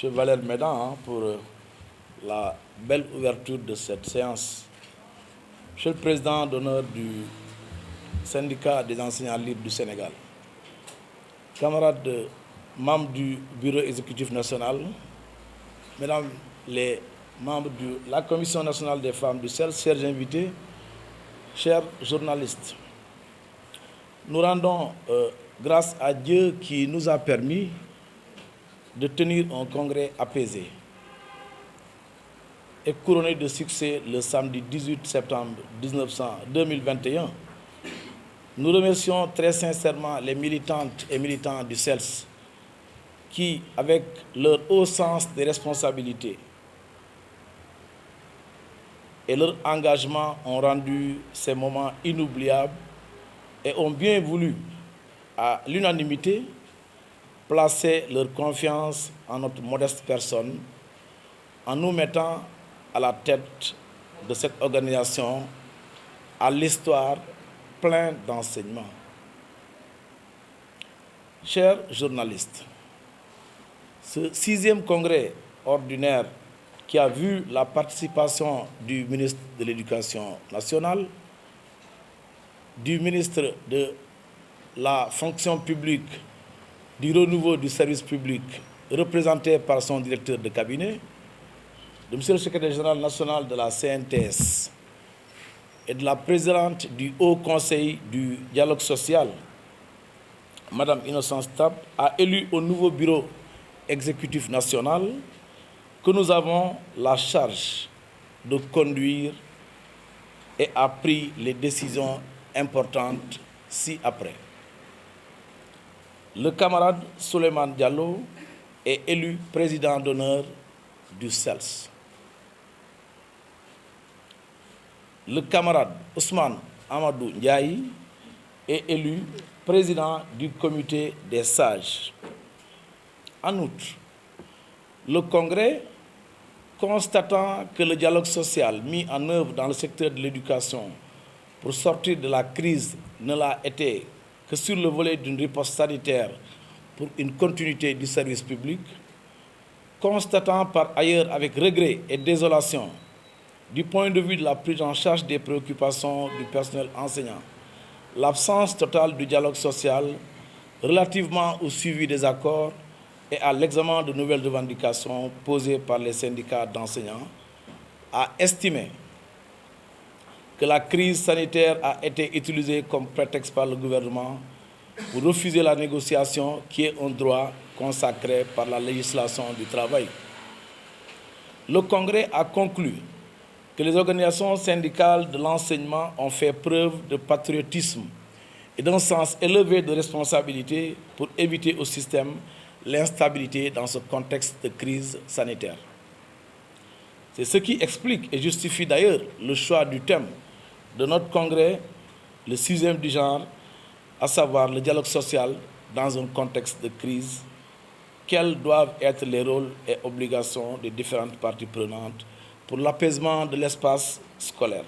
M. Valère Médan pour la belle ouverture de cette séance. Monsieur le Président d'honneur du syndicat des enseignants libres du Sénégal, camarades membres du bureau exécutif national, mesdames les membres de la Commission nationale des femmes du CEL, chers invités, chers journalistes, nous rendons grâce à Dieu qui nous a permis de tenir un congrès apaisé et couronné de succès le samedi 18 septembre 2021. Nous remercions très sincèrement les militantes et militants du CELS qui, avec leur haut sens des responsabilités et leur engagement, ont rendu ces moments inoubliables et ont bien voulu, à l'unanimité, placer leur confiance en notre modeste personne en nous mettant à la tête de cette organisation à l'histoire pleine d'enseignements. Chers journalistes, ce 6e congrès ordinaire qui a vu la participation du ministre de l'Éducation nationale, du ministre de la fonction publique, du renouveau du service public, représenté par son directeur de cabinet, de M. le secrétaire général national de la CNTS et de la présidente du Haut Conseil du dialogue social, Mme Innocence Tab, a élu au nouveau bureau exécutif national que nous avons la charge de conduire et a pris les décisions importantes ci-après. Le camarade Souleymane Diallo est élu président d'honneur du CELS. Le camarade Ousmane Amadou Ndiaye est élu président du comité des sages. En outre, le Congrès, constatant que le dialogue social mis en œuvre dans le secteur de l'éducation pour sortir de la crise ne l'a été que sur le volet d'une riposte sanitaire pour une continuité du service public, constatant par ailleurs avec regret et désolation, du point de vue de la prise en charge des préoccupations du personnel enseignant, l'absence totale du dialogue social relativement au suivi des accords et à l'examen de nouvelles revendications posées par les syndicats d'enseignants, a estimé que la crise sanitaire a été utilisée comme prétexte par le gouvernement pour refuser la négociation qui est un droit consacré par la législation du travail. Le Congrès a conclu que les organisations syndicales de l'enseignement ont fait preuve de patriotisme et d'un sens élevé de responsabilité pour éviter au système l'instabilité dans ce contexte de crise sanitaire. C'est ce qui explique et justifie d'ailleurs le choix du thème de notre congrès, le 6e du genre, à savoir le dialogue social dans un contexte de crise. Quels doivent être les rôles et obligations des différentes parties prenantes pour l'apaisement de l'espace scolaire?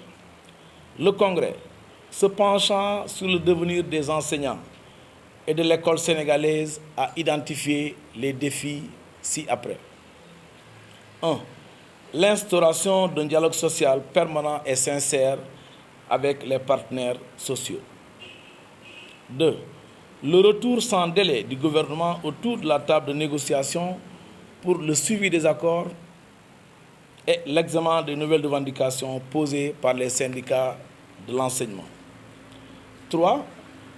Le congrès, se penchant sur le devenir des enseignants et de l'école sénégalaise, a identifié les défis ci-après. 1. L'instauration d'un dialogue social permanent et sincère avec les partenaires sociaux. 2. Le retour sans délai du gouvernement autour de la table de négociation pour le suivi des accords et l'examen des nouvelles revendications posées par les syndicats de l'enseignement. 3.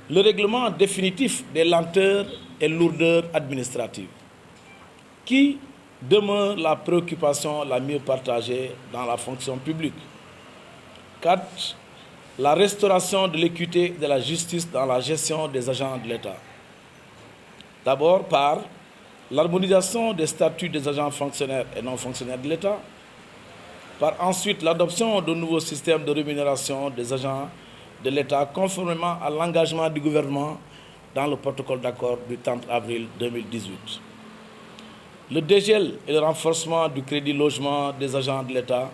Le règlement définitif des lenteurs et lourdeurs administratives, qui demeure la préoccupation la mieux partagée dans la fonction publique. 4. La restauration de l'équité et de la justice dans la gestion des agents de l'État. D'abord par l'harmonisation des statuts des agents fonctionnaires et non fonctionnaires de l'État, par ensuite l'adoption de nouveaux systèmes de rémunération des agents de l'État conformément à l'engagement du gouvernement dans le protocole d'accord du 30 avril 2018. Le dégel et le renforcement du crédit logement des agents de l'État,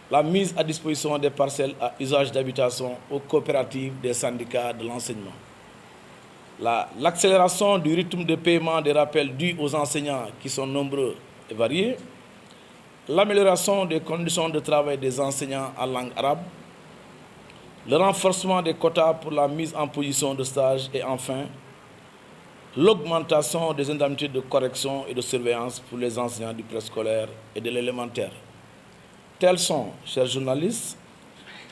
la mise à disposition des parcelles à usage d'habitation aux coopératives des syndicats de l'enseignement. l'accélération du rythme de paiement des rappels dus aux enseignants qui sont nombreux et variés, l'amélioration des conditions de travail des enseignants en langue arabe, le renforcement des quotas pour la mise en position de stage et enfin, l'augmentation des indemnités de correction et de surveillance pour les enseignants du préscolaire et de l'élémentaire. Telles sont, chers journalistes,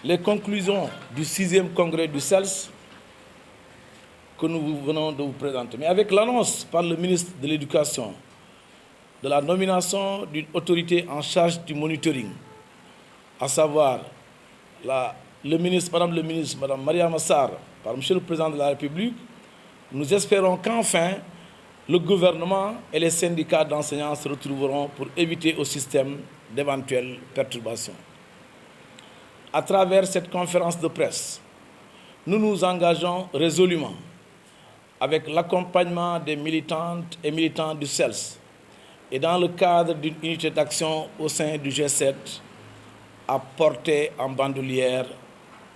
les conclusions du 6e congrès du CELS que nous venons de vous présenter. Mais avec l'annonce par le ministre de l'Éducation de la nomination d'une autorité en charge du monitoring, à savoir Madame Mariama Sarr, par Monsieur le Président de la République, nous espérons qu'enfin, le gouvernement et les syndicats d'enseignants se retrouveront pour éviter au système d'éventuelles perturbations. À travers cette conférence de presse, nous nous engageons résolument avec l'accompagnement des militantes et militants du CELS et dans le cadre d'une unité d'action au sein du G7 à porter en bandoulière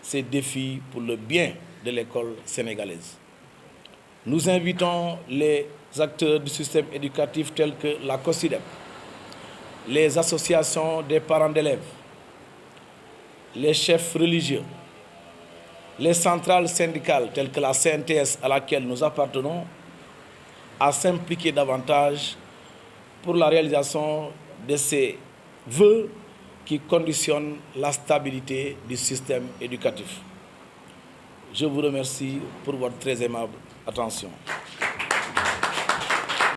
ces défis pour le bien de l'école sénégalaise. Nous invitons les acteurs du système éducatif tels que la COSIDEP, les associations des parents d'élèves, les chefs religieux, les centrales syndicales telles que la CNTS à laquelle nous appartenons, à s'impliquer davantage pour la réalisation de ces vœux qui conditionnent la stabilité du système éducatif. Je vous remercie pour votre très aimable attention.